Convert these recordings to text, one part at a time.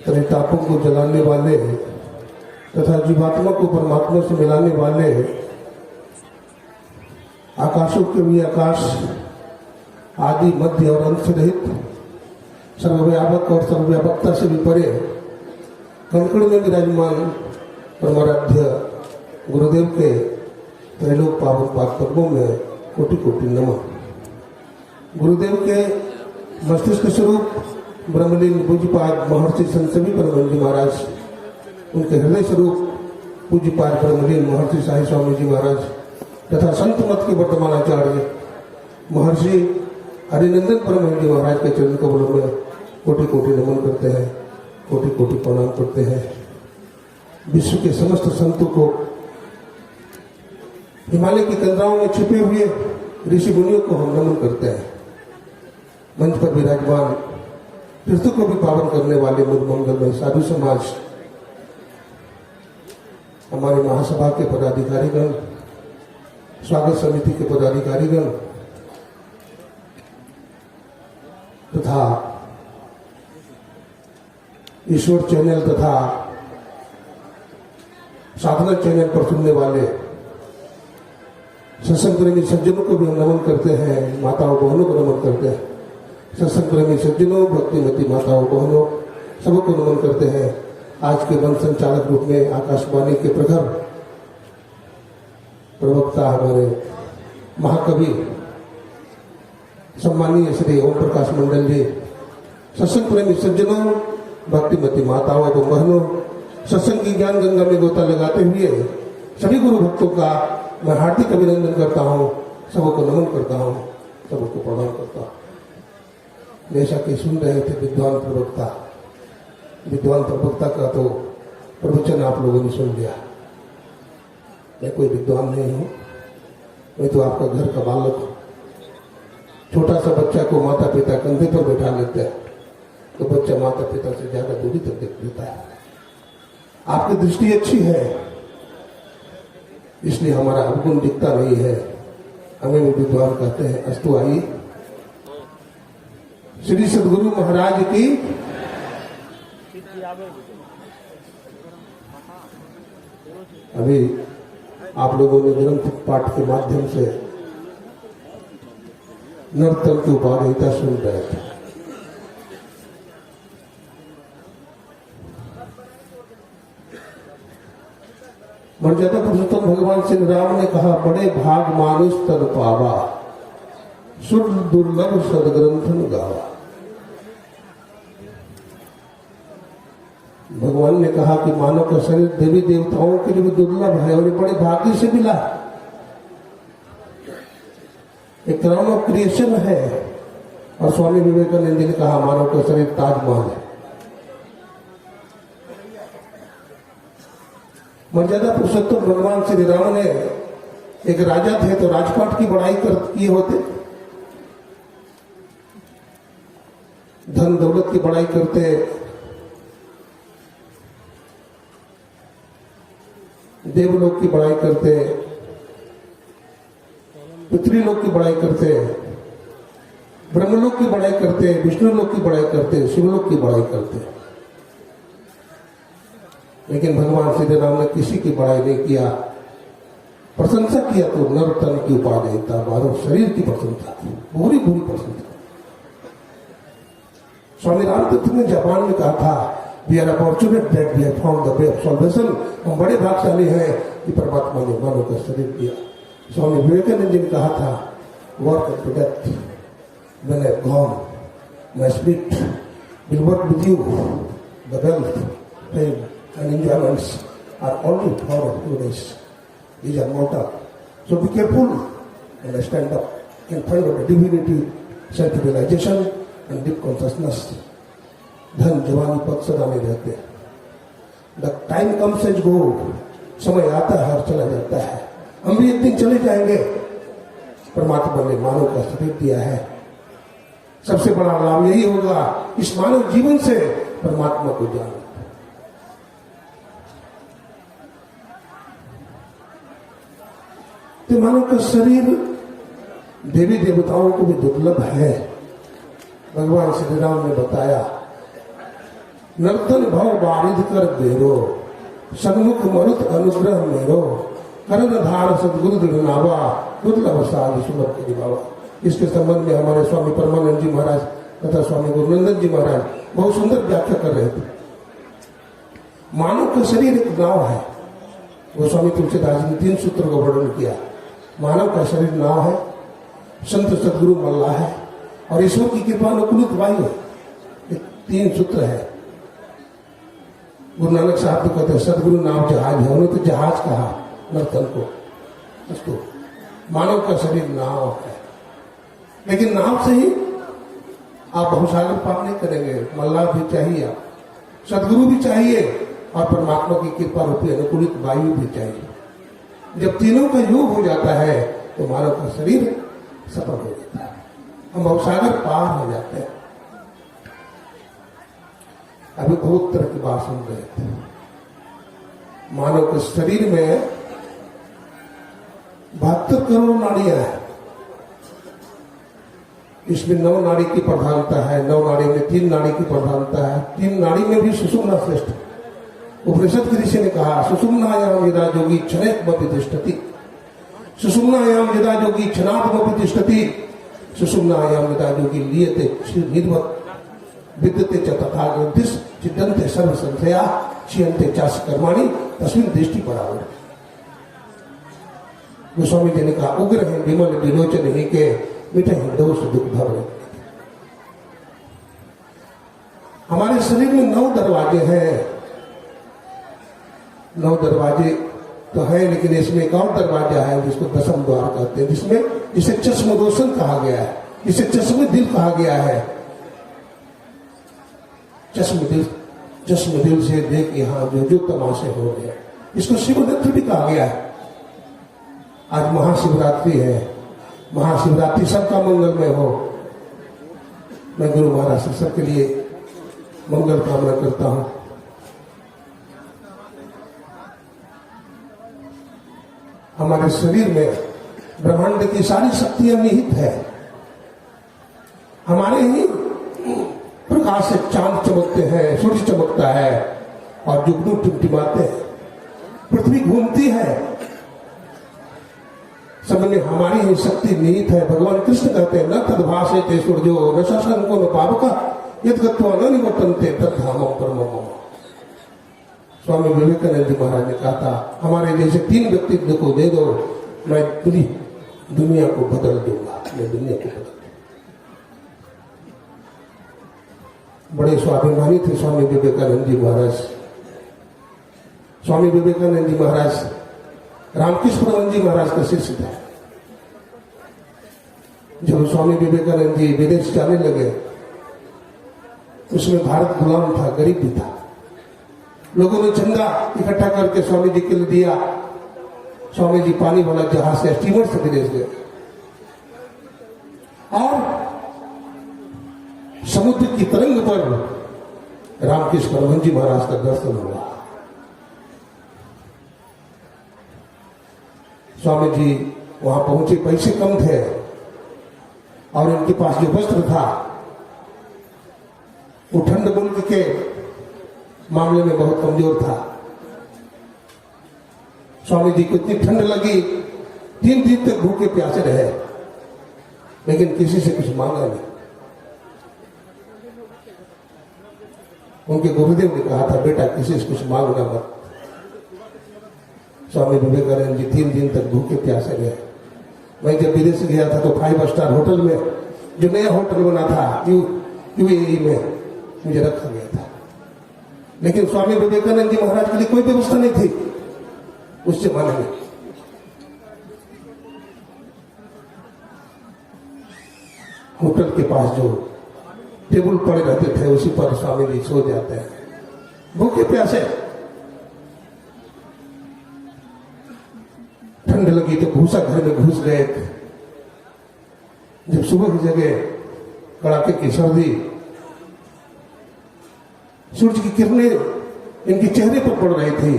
त्रितापों को जलाने वाले तथा जीवात्मा को परमात्मा से मिलाने वाले आकाशों के भी आकाश आदि मध्य और अंत से रहित सर्वव्यापक और सर्वव्यापकता से भी परे कंकड़ में विराजमान परमाराध्य गुरुदेव के त्रैलोक पावन पाद पद्मों में कोटि कोटि नमः। गुरुदेव के मस्तिष्क स्वरूप ब्रह्मलीन पूज्यपाद महर्षि संत सभी परम जी महाराज, उनके हृदय स्वरूप पूज्यपाद ब्रह्मलीन महर्षि साई स्वामी जी महाराज तथा संत मत के वर्तमान आचार्य महर्षि हरिनंदन परम जी महाराज के चरण कमलों में कोटि कोटि नमन करते हैं, कोटि कोटि प्रणाम करते हैं। विश्व के समस्त संतों को, हिमालय की कंदराओं में छिपे हुए ऋषि मुनियों को हम नमन करते हैं। मंच पर विराजमान तीर्थों को भी पावन करने वाले मुझ मंगल में साधु समाज, हमारे महासभा के पदाधिकारीगण, स्वागत समिति के पदाधिकारीगण तथा ईश्वर चैनल तथा साधना चैनल पर सुनने वाले सत्संग प्रेमी सज्जनों को भी हम नमन करते हैं, माताओं बहनों को नमन करते हैं। सत्संग प्रेमी सज्जनों, भक्तिमती माताओं बहनों सबको नमन करते हैं। आज के वन संचालक रूप में आकाशवाणी के प्रखर प्रवक्ता हमारे महाकवि सम्मानीय श्री ओम प्रकाश मंडल जी, सत्संग प्रेमी सज्जनों, भक्तिमती माताओं एवं बहनों, सत्संग की ज्ञान गंगा में गोता लगाते हुए सभी गुरु भक्तों का मैं हार्दिक अभिनंदन करता हूँ, सबको नमन करता हूँ, सबको प्रणाम करता हूँ। जैसा कि सुन रहे थे विद्वान प्रवक्ता का तो प्रवचन आप लोगों ने सुन लिया। मैं कोई विद्वान नहीं हूँ, मैं तो आपका घर का बालक हूँ। छोटा सा बच्चा को माता पिता कंधे पर बैठा लेते हैं तो बच्चा माता पिता से ज्यादा दूरी तक देख लेता है। आपकी दृष्टि अच्छी है इसलिए हमारा अवगुण दिखता नहीं है, हमें भी विद्वान कहते हैं। अस्तु आई श्री सदगुरु महाराज की। अभी आप लोगों ने ग्रंथ पाठ के माध्यम से नर्तन की उपादेयता सुन रहे थे। मर्यादा पुरुषोत्तम भगवान श्री राम ने कहा, बड़े भाग मानुष तन पावा, शुद्ध दुर्लभ सदग्रंथन गावा। भगवान ने कहा कि मानव का शरीर देवी देवताओं के लिए भी दुर्लभ है और ये बड़े भाग्य से मिला। एक क्राउन ऑफ क्रिएशन है। और स्वामी विवेकानंद जी ने कहा मानव का शरीर ताजमहल है। मर्यादा पुरुषोत्तम भगवान श्री राम ने एक राजा थे तो राजपाट की बड़ाई किए होते, धन दौलत की बड़ाई करते, देवलोक की बड़ाई करते, पितृलोक की बड़ाई करते, ब्रह्मलोक की बड़ाई करते, विष्णुलोक की बड़ाई करते, शिवलोक की बड़ाई करते। लेकिन भगवान श्री राम ने किसी की बड़ाई नहीं किया, प्रशंसा किया तो नर्तन की उपादेयता, मानव शरीर की प्रशंसा, पूरी पूरी प्रशंसा। स्वामी रामतीर्थ ने जापान में कहा था, we are fortunate that we have found the way of salvation. हम बड़े भाग्यशाली हैं कि परमात्मा ने मानव का शरीर दिया। स्वामी विवेकानंद जी ने कहा था, work to death, when I gone my spirit will work with you, the wealth, fame and enjoyments are only for a few days. These are mortal. So be careful and stand up in front of the divinity, self-realization and deep consciousness. धन जवानी पद सदा नहीं रहते। The time comes and go. समय आता है और चला जाता है। हम भी एक दिन चले जाएंगे। परमात्मा ने मानव का शरीर दिया है। सबसे बड़ा लाभ यही होगा इस मानव जीवन से परमात्मा को जाना। तो मानव का शरीर देवी देवताओं को भी दुर्लभ है। भगवान श्री राम ने बताया नर्तन भव बारिद कर बेरो, सन्मुख मरुत अनुग्रह मेरो, करण धार सदगुरु दृढ़नावा, दुर्लभ साध सुलभ के दिवावा। इसके संबंध में हमारे स्वामी परमानंद जी महाराज तथा स्वामी गुरुनंदन जी महाराज बहुत सुंदर व्याख्या कर रहे थे। मानव का शरीर एक नाव है। गोस्वामी तुलसीदास जी ने 3 सूत्र का वर्णन किया। मानव का शरीर नाव है, संत सदगुरु मल्लाह है और ईश्वर की कृपा अनुकूलित वायु है। ये 3 सूत्र है। गुरु नानक साहब तो कहते हैं सदगुरु नाव जहाज है, उन्होंने तो जहाज कहा नर्तन को। दोस्तों, मानव का शरीर नाव है, लेकिन नाव से ही आप भवसागर पार नहीं करेंगे। मल्लाह भी चाहिए, आप सदगुरु भी चाहिए और परमात्मा की कृपा रूपी अनुकूलित वायु भी चाहिए। जब तीनों का योग हो जाता है तो मानव का शरीर सफल हो जाता है, हम भवसागर पार हो जाते हैं। अभी बहुत तरह की बात सुन रहे थे। मानव के शरीर में 72 करोड़ नाड़ियां हैं। इसमें 9 नाड़ी की प्रधानता है, 9 नाड़ी में 3 नाड़ी की प्रधानता है। 3 नाड़ी में भी सुषुम्ना श्रेष्ठ है। उपनिषद के ऋषि ने कहा सुषुम्नायाम यदा योगी क्षणेकमपि तिष्ठति, सुषुम्नायाम यदा योगी क्षणात्मपि तिष्ठति, सुषुम्नायाम यदा योगी लीयते निर्वत् विद्यते च तथा ग्रंथिस चिदंते सर्व संशया क्षीयन्ते चास कर्माणि तस्मिन् दृष्टि परावर। गोस्वामी जी ने कहा उग्र है विमल विलोचन ही के मिटे दोष दुख भव। हमारे शरीर में 9 दरवाजे हैं। 9 दरवाजे तो है, लेकिन इसमें एक और दरवाजा है जिसको दशम द्वार कहते हैं, जिसे चश्म रोशन कहा गया है, जिसे चश्म दिल कहा गया है। चश्म दिल से देख यहाँ जो जो तमाशे हो गए, इसको शिवरात्रि भी कहा गया है। आज महाशिवरात्रि है। महाशिवरात्रि सबका मंगलमय हो। मैं गुरु महाराज से सबके लिए मंगल कामना करता हूं। हमारे शरीर में ब्रह्मांड की सारी शक्तियां निहित है। हमारे ही प्रकाश से चांद चमकते हैं, सूर्य चमकता है और जुगनू टिमटिमाते हैं, पृथ्वी घूमती है। सब में हमारी ही शक्ति निहित है। भगवान कृष्ण कहते हैं न तद्भाषते सूर्यो न शशंको न पावका यद्गत्वा न निवर्तन्ते तद्धामं परमं मम। स्वामी विवेकानंद जी महाराज ने कहा था हमारे जैसे 3 व्यक्तित्व को दे दो, मैं पूरी दुनिया को बदल दूंगा। मैं दुनिया को बदल दूंगा। बड़े स्वाभिमानी थे स्वामी विवेकानंद जी महाराज। स्वामी विवेकानंद जी महाराज रामकृष्ण परमहंस जी महाराज का शिष्य था। जब स्वामी विवेकानंद जी विदेश जाने लगे, उसमें भारत गुलाम था, गरीब भी था। लोगों ने चंदा इकट्ठा करके स्वामी जी के लिए दिया। स्वामी जी पानी वाला जहाज से, स्टीमर से विदेश गए और समुद्र की तरंग पर रामकृष्ण परमहंस जी महाराज का दर्शन हुआ। स्वामी जी वहां पहुंचे, पैसे कम थे और इनके पास जो वस्त्र था वो ठंड मुल्क के मामले में बहुत कमजोर था। स्वामी जी को इतनी ठंड लगी, 3 दिन तक भूखे प्यासे रहे, लेकिन किसी से कुछ मांगा नहीं। उनके गुरुदेव ने कहा था बेटा किसी से कुछ मांगना मत। स्वामी विवेकानंद जी 3 दिन तक भूखे प्यासे रहे। मैं जब विदेश गया था तो 5 स्टार होटल में, जो नया होटल बना था यूएई में, मुझे रखा गया था। लेकिन स्वामी विवेकानंद जी महाराज के लिए कोई व्यवस्था नहीं थी उस जमाने में। होटल के पास जो टेबल पड़े रहते थे उसी पर स्वामी जी सो जाते हैं, भूखे प्यासे। ठंड लगी तो भूसा घर में घुस गए। जब सुबह की जगह कड़ाके की सर्दी, सूरज की किरणें इनके चेहरे पर पड़ रही थी।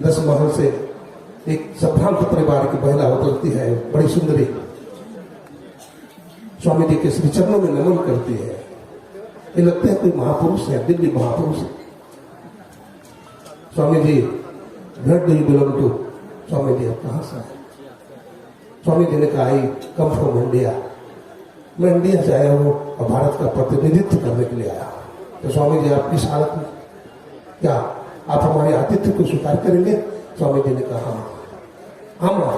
10 महल से एक संभ्रांत परिवार की महिला उतरती है, बड़ी सुंदरी, स्वामी जी के श्री चरणों में नमन करती है। ये लगता है कोई महापुरुष है, दिव्य महापुरुष है। Swami ji, where do you belong to? Swami ji, आप कहाँ से आए? स्वामी जी ने कहा, आई कम फ्रॉम इंडिया, मैं इंडिया से आया हूँ और भारत का प्रतिनिधित्व करने के लिए आया। तो स्वामी जी, आप इस हालत में क्या आप हमारे आतिथ्य को स्वीकार करेंगे? स्वामी जी ने कहा, हाँ।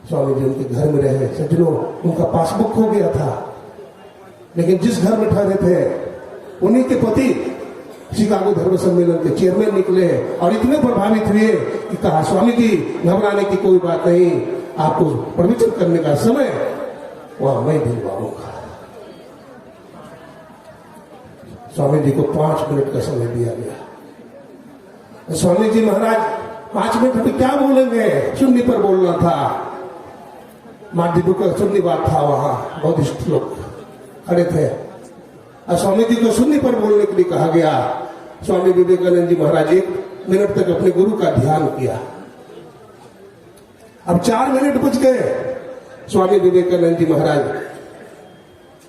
स्वामी जी उनके घर में रहे। सज्जनों, उनका पासबुक खो गया था, लेकिन जिस घर में ठहरे थे उन्हीं के पति शिकागो धर्म सम्मेलन के चेयरमैन निकले और इतने प्रभावित हुए कि कहा, स्वामी जी घबराने की कोई बात नहीं, आपको प्रवचन करने का समय वहां मैं दिलवाऊंगा। स्वामी जी को 5 मिनट का समय दिया गया। स्वामी जी महाराज 5 मिनट में क्या बोलेंगे? शून्य पर बोलना था। माध्यम का शून्य बात था, वहां बौद्धिस्ट लोग खड़े थे और स्वामी जी को शून्य पर बोलने के लिए कहा गया। स्वामी विवेकानंद जी महाराज 1 मिनट तक अपने गुरु का ध्यान किया। अब 4 मिनट बच गए। स्वामी विवेकानंद जी महाराज,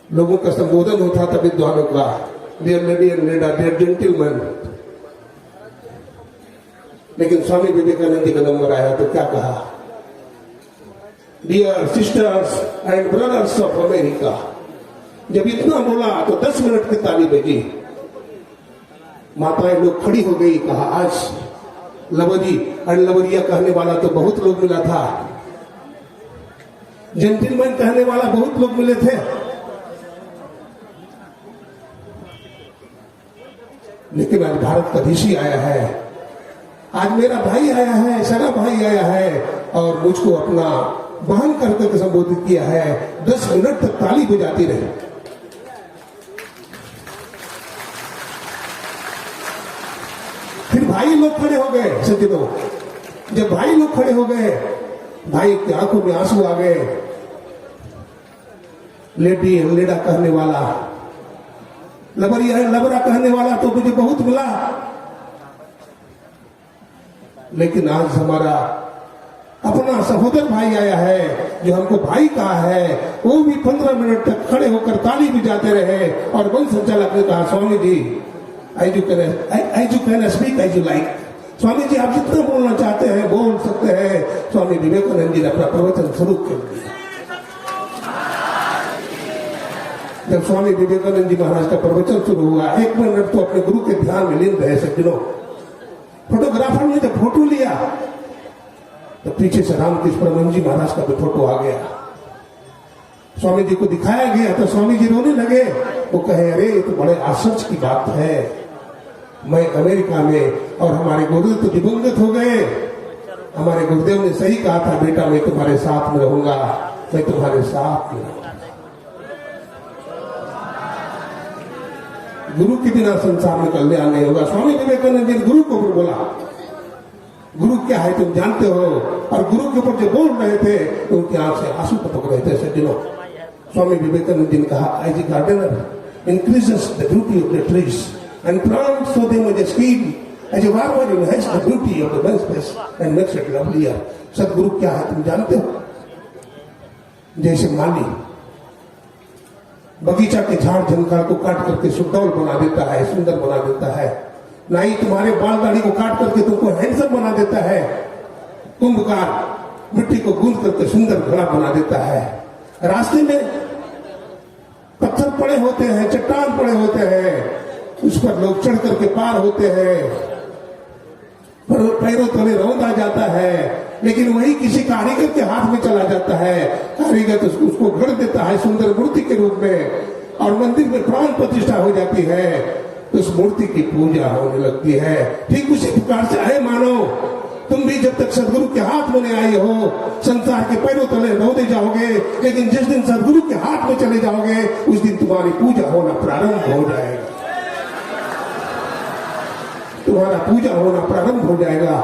लोगों का संबोधन होता था विद्वानों का, dear lady and dear gentleman, लेकिन स्वामी विवेकानंद जी का नंबर आया तो क्या कहा? Dear sisters and brothers of America. जब इतना बोला तो 10 मिनट की ताली बजी। माताएं लोग खड़ी हो गई। कहा, आज लवरी एंड लवरिया कहने वाला तो बहुत लोग मिला था, जेंटलमैन कहने वाला बहुत लोग मिले थे, लेकिन आज भारत का ऋषि आया है, आज मेरा भाई आया है, सगा भाई आया है और मुझको अपना बहन करके संबोधित किया है। 10 मिनट तक ताली बजाती रही। फिर भाई लोग खड़े हो गए। सज्जनों, जब भाई लोग खड़े हो गए, भाई की आंखों में आंसू आ गए। लेडी लेडा कहने वाला, लबरिया लबरा कहने वाला तो मुझे बहुत मिला, लेकिन आज हमारा अपना सहोदर भाई आया है जो हमको भाई कहा है, वो भी 15 मिनट तक खड़े होकर ताली बजाते रहे। और वन संचालक ने कहा, Swami ji as you can speak as you like। स्वामी जी, आप जितना बोलना चाहते हैं बोल सकते हैं। स्वामी विवेकानंद जी ने अपना प्रवचन शुरू कर दिया। जब स्वामी विवेकानंद जी महाराज का प्रवचन शुरू हुआ, 1 मिनट तो अपने गुरु के ध्यान में लीन रहे। सज्जनों, फोटोग्राफर ने जब फोटो लिया तो पीछे से रामकृष्ण परमहंस जी महाराज का भी फोटो आ गया। स्वामी जी को दिखाया गया तो स्वामी जी रोने लगे। वो कहे, अरे ये तो बड़े आश्चर्य की बात है, मैं अमेरिका में और हमारे गुरुदेव तो दिवंगत हो गए। हमारे गुरुदेव ने सही कहा था, बेटा मैं तुम्हारे साथ में रहूंगा, मैं तुम्हारे साथ में रहूंगा। गुरु के बिना संसार में कल्याण नहीं होगा। स्वामी विवेकानंद जी ने गुरु को बोला, गुरु क्या है तुम जानते हो? और गुरु के ऊपर जो बोल रहे थे तो उनकी आंख से आंसू टपक रहे थे। सज्जनों, स्वामी विवेकानंद जी ने कहा, as a gardener increases the beauty of the trees and plants so they may speed, as a farmer enhances the beauty of the landscape and makes it lovelier। सदगुरु क्या है तुम जानते हो? जैसे माली बगीचा के झाड़ झंकार को काट करके सुडौल बना देता है, सुंदर बना देता है। नाई तुम्हारे बाल दाढ़ी को काट करके तुमको हैंडसम बना देता है। कुंभकार मिट्टी को गूंद करके सुंदर घड़ा बना देता है। रास्ते में पत्थर पड़े होते हैं, चट्टान पड़े होते हैं, उस पर लोग चढ़ करके पार होते हैं, पैरों तले रौंदा जाता है, लेकिन वही किसी कारीगर के हाथ में चला जाता है। कारीगर तो उसको गढ़ देता है सुंदर मूर्ति के रूप में, और मंदिर में प्राण प्रतिष्ठा हो जाती है, तो उस मूर्ति की पूजा होने लगती है। ठीक उसी प्रकार से है मानो, तुम भी जब तक सदगुरु के हाथ में नहीं आई हो, संसार के पैरों तले रौंदे जाओगे, लेकिन जिस दिन सदगुरु के हाथ में चले जाओगे, उस दिन तुम्हारी पूजा होना प्रारंभ हो जाएगा, तुम्हारा पूजा होना प्रारंभ हो जाएगा।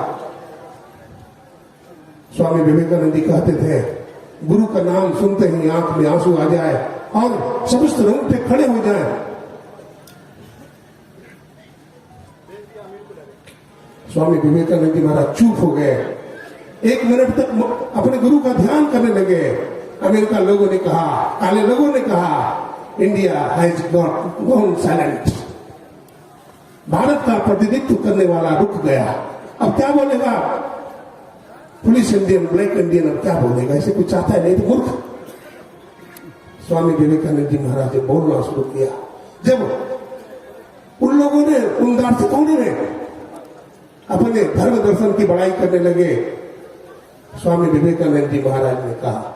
स्वामी विवेकानंद जी कहते थे, गुरु का नाम सुनते ही आंख में आंसू आ जाए और समस्त रोंगटे खड़े हो जाए। स्वामी विवेकानंद जी महाराज चुप हो गए। 1 मिनट तक अपने गुरु का ध्यान करने लगे। अमेरिका लोगों ने कहा, काले लोगों ने कहा, India has gone silent. Bharat का प्रतिनिधित्व करने वाला रुक गया। अब क्या बोलेगा पुलिस इंडियन, ब्लैक इंडियन, अब क्या बोलेगा? ऐसे कुछ चाहता है नहीं तो मूर्ख। स्वामी विवेकानंद जी महाराज ने बोलना शुरू किया। जब उन लोगों ने, उन दार्शनिकों ने अपने धर्म दर्शन की बड़ाई करने लगे, स्वामी विवेकानंद जी महाराज ने कहा,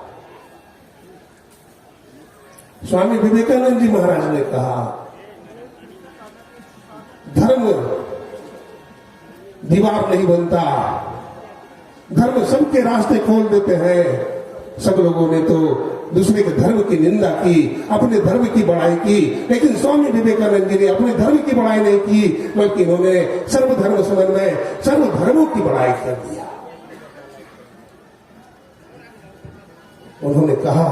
स्वामी विवेकानंद जी महाराज ने कहा, धर्म दीवार नहीं बनता, धर्म सबके रास्ते खोल देते हैं। सब लोगों ने तो दूसरे के धर्म की निंदा की, अपने धर्म की बड़ाई की, लेकिन स्वामी विवेकानंद जी ने अपने धर्म की बड़ाई नहीं की, बल्कि उन्होंने सर्वधर्म समन्वय, सर्वधर्मों की बड़ाई कर दिया। उन्होंने कहा,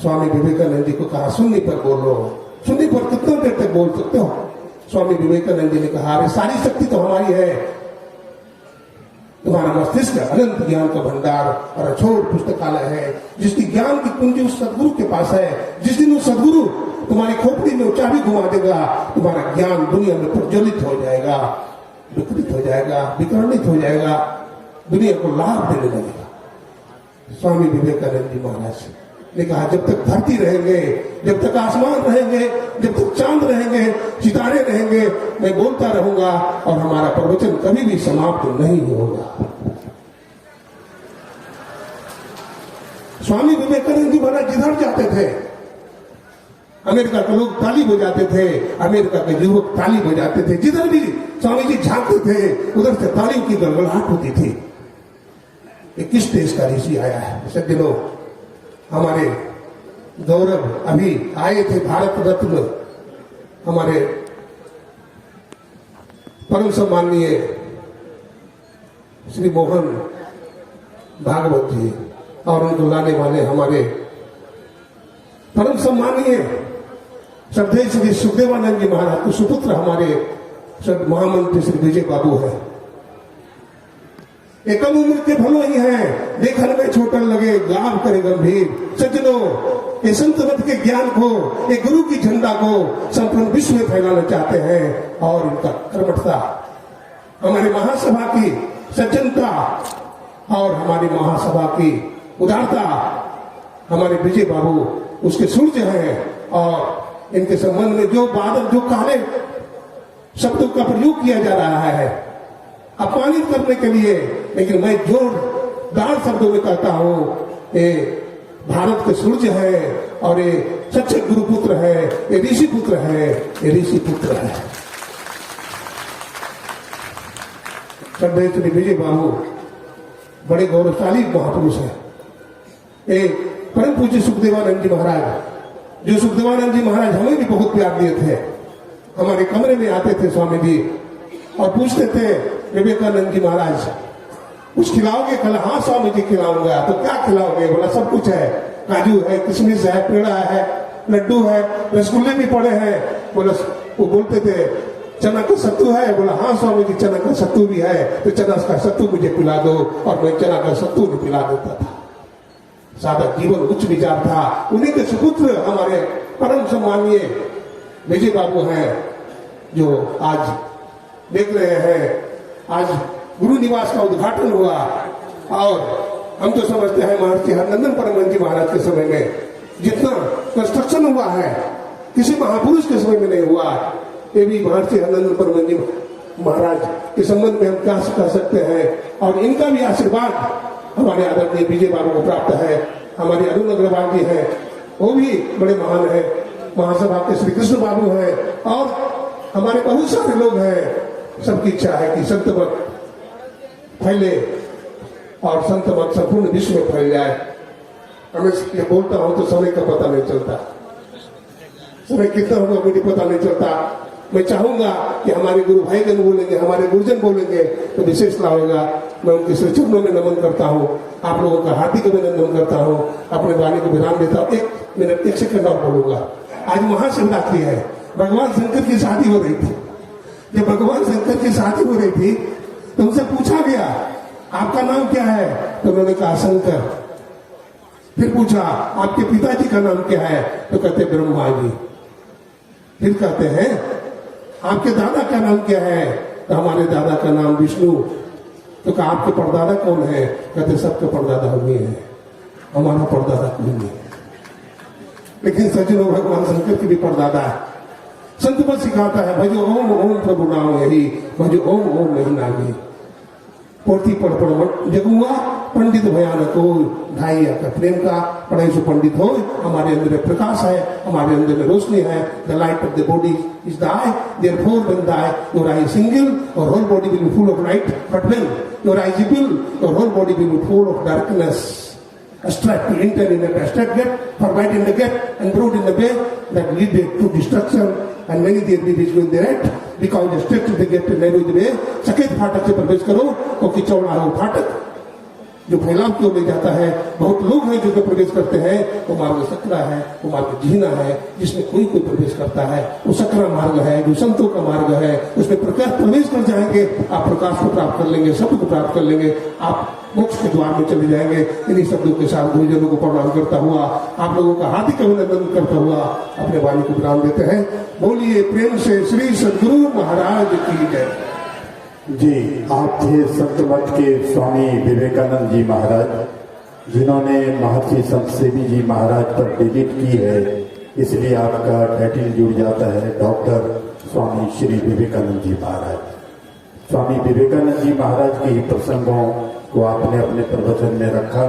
स्वामी विवेकानंद जी को कहा, सुन्नी पर बोलो। सुन्नी पर कितना देर तक बोल सकते हो? स्वामी विवेकानंद जी ने कहा, अरे सारी शक्ति तो हमारी है, तुम्हारा मस्तिष्क अनंत ज्ञान का भंडार और अछोड़ पुस्तकालय है, जिसकी ज्ञान की कुंजी उस सदगुरु के पास है। जिस दिन वो सदगुरु तुम्हारी खोपड़ी में चाबी घुमा देगा, तुम्हारा ज्ञान दुनिया में प्रज्वलित हो जाएगा, विकृत हो जाएगा, विकर्णित हो जाएगा, दुनिया को लाभ देने लगेगा। स्वामी विवेकानंद जी महाराज ने कहा, जब तक धरती रहेंगे, जब तक आसमान रहेंगे, जब तक चांद रहेंगे, सितारे रहेंगे, मैं बोलता रहूंगा और हमारा प्रवचन कभी भी समाप्त नहीं होगा। स्वामी विवेकानंद जी महाराज जिधर जाते थे, अमेरिका के लोग ताली बजाते थे, अमेरिका के युवक ताली बजाते थे। जिधर भी स्वामी जी झांकते थे, उधर से तालियों की गड़गड़ाहट होती थी। किस देश का ऋषि आया है? सज्जनों, हमारे गौरव अभी आए थे भारत रत्न, हमारे परम सम्माननीय श्री मोहन भागवत जी, और उनको लाने वाले हमारे परम सम्माननीय श्रद्धेय श्री सुखदेवानंद जी महाराज के सुपुत्र हमारे महामंत्री श्री विजय बाबू है। एक कम उम्र के भलो ही है, देखने में छोटा लगे, गाव करे गंभीर। सज्जनों, ये संत मत के ज्ञान को, एक गुरु की झंडा को संपूर्ण विश्व में फैलाना चाहते हैं, और इनका कर्मठता, हमारी महासभा की सज्जनता और हमारी महासभा की उदारता, हमारे विजय बाबू उसके सूर्य हैं। और इनके संबंध में जो बादल, जो काले शब्दों का प्रयोग किया जा रहा है अपमानित करने के लिए, लेकिन मैं जोरदार शब्दों में कहता हूं, ये भारत के सूर्य है और ये सच्चे गुरुपुत्र है, ये ऋषि पुत्र है, ये ऋषि पुत्र है। श्रद्धेय श्री विजय बाबू बड़े गौरवशाली महापुरुष है। एक परम पूज्य सुखदेवानंद जी महाराज, जो सुखदेवानंद जी महाराज हमें भी बहुत प्यार दिए थे, हमारे कमरे में आते थे स्वामी जी और पूछते थे, विवेकानंद जी महाराज कुछ खिलाओगे? कल हाँ स्वामी जी खिलाऊंगा। तो क्या खिलाओगे? बोला सब कुछ है, काजू है, किशमिश है, पेड़ा है, लड्डू है, रसगुल्ले भी पड़े हैं। बोला, वो बोलते थे चना का सत्तू है? बोला हाँ स्वामी जी चना का सत्तू भी है, तो चना का सत्तू मुझे पिला दो, और मैं चना का सत्तू भी पिला देता था। सादा जीवन, उच्च विचार था। उन्हीं के सुपुत्र हमारे परम सम्माननीय विजय बाबू हैं, जो आज देख रहे हैं, आज गुरु निवास का उद्घाटन हुआ, और हम तो समझते हैं महर्षि हरनंदन परमहंस जी महाराज के समय में जितना कंस्ट्रक्शन हुआ है किसी महापुरुष के समय में नहीं हुआ। ये भी महर्षि हरनंदन परमहंस जी महाराज के संबंध में हम क्या कह सकते हैं, और इनका भी आशीर्वाद हमारे आदरणीय विजय बाबू को प्राप्त है। हमारे अरुण अग्रवाल जी हैं, वो भी बड़े महान है, महासभा के श्री कृष्ण बाबू हैं, और हमारे बहुत सारे लोग हैं। सबकी इच्छा है कि संत मत फैले और संत मत संपूर्ण विश्व में फैल जाए। हमें ये बोलता हूं तो समय का पता नहीं चलता, समय कितना होगा मुझे पता नहीं चलता। मैं चाहूंगा कि हमारे गुरु भाईगण बोलेंगे, हमारे गुरुजन बोलेंगे तो विशेष लाभ होगा। मैं उनके श्री चरणों में नमन करता हूँ, आप लोगों का हार्दिक अभिनंदन करता हूँ। अपने वाणी को विराम देता हूँ। 1 मिनट 1 सेकंड और बोलूंगा। आज महाशिवरात्रि है, भगवान शंकर की शादी हो रही थी। जब भगवान शंकर की शादी हो रही थी तो उनसे पूछा गया आपका नाम क्या है? तो उन्होंने कहा शंकर। फिर पूछा आपके पिताजी का नाम क्या है, तो कहते ब्रह्मा जी। फिर कहते हैं आपके दादा का नाम क्या है, तो हमारे दादा का नाम विष्णु। तो कहा आपके परदादा कौन है, कहते सबके परदादा हम ही है, हमारा परदादा कोई नहीं। लेकिन सज्जनों भगवान शंकर की भी परदादा है। संत बस सिखाता है भजो ओम ओम प्रभु नाम यही, भजो ओम ओम नहीं नामी। पोथी पढ़ पढ़ जगुआ पंडित भयानक हो, ढाई आकर प्रेम का पढ़ाई से पंडित हो। हमारे अंदर में प्रकाश है, हमारे अंदर में रोशनी है। The light of the body is the eye, therefore when the eye your eye single और whole body will be full of light, but when your eye is evil your whole body will be full of darkness. Abstract to enter in an abstract gate, forbid in the gate, and brought in the way that leadeth to destruction. And many there be which go in the right, because the straight to the gate and narrow is the way. सकेत फाटक से प्रवेश करो क्योंकि चौड़ा हो फाटक जो फैलाव की ओर ले जाता है। बहुत लोग हैं जो प्रवेश करते हैं, वो मार्ग सकरा है, वो मार्ग जीना है, जिसमें कोई कोई प्रवेश करता है वो सकरा मार्ग है, जो संतों का मार्ग है। उसमें प्रकाश प्रवेश कर जाएंगे, आप प्रकाश को प्राप्त कर लेंगे, शब्द को प्राप्त कर लेंगे, आप मोक्ष के द्वार में चले जाएंगे। इन्हीं शब्दों के साथ गुरुजनों को प्रणाम करता हुआ, आप लोगों का हार्दिक अभिनंदन करता हुआ अपने वाणी को विराम देते हैं। बोलिए प्रेम से श्री सद्गुरु महाराज की जय। जी, आप थे संत मठ के स्वामी विवेकानंद जी महाराज, जिन्होंने महर्षि संत सेवी जी महाराज पर डिलीट की है, इसलिए आपका टाइटल जुड़ जाता है डॉक्टर स्वामी श्री विवेकानंद जी महाराज। स्वामी विवेकानंद जी महाराज के ही प्रसंगों को आपने अपने प्रवचन में रखा।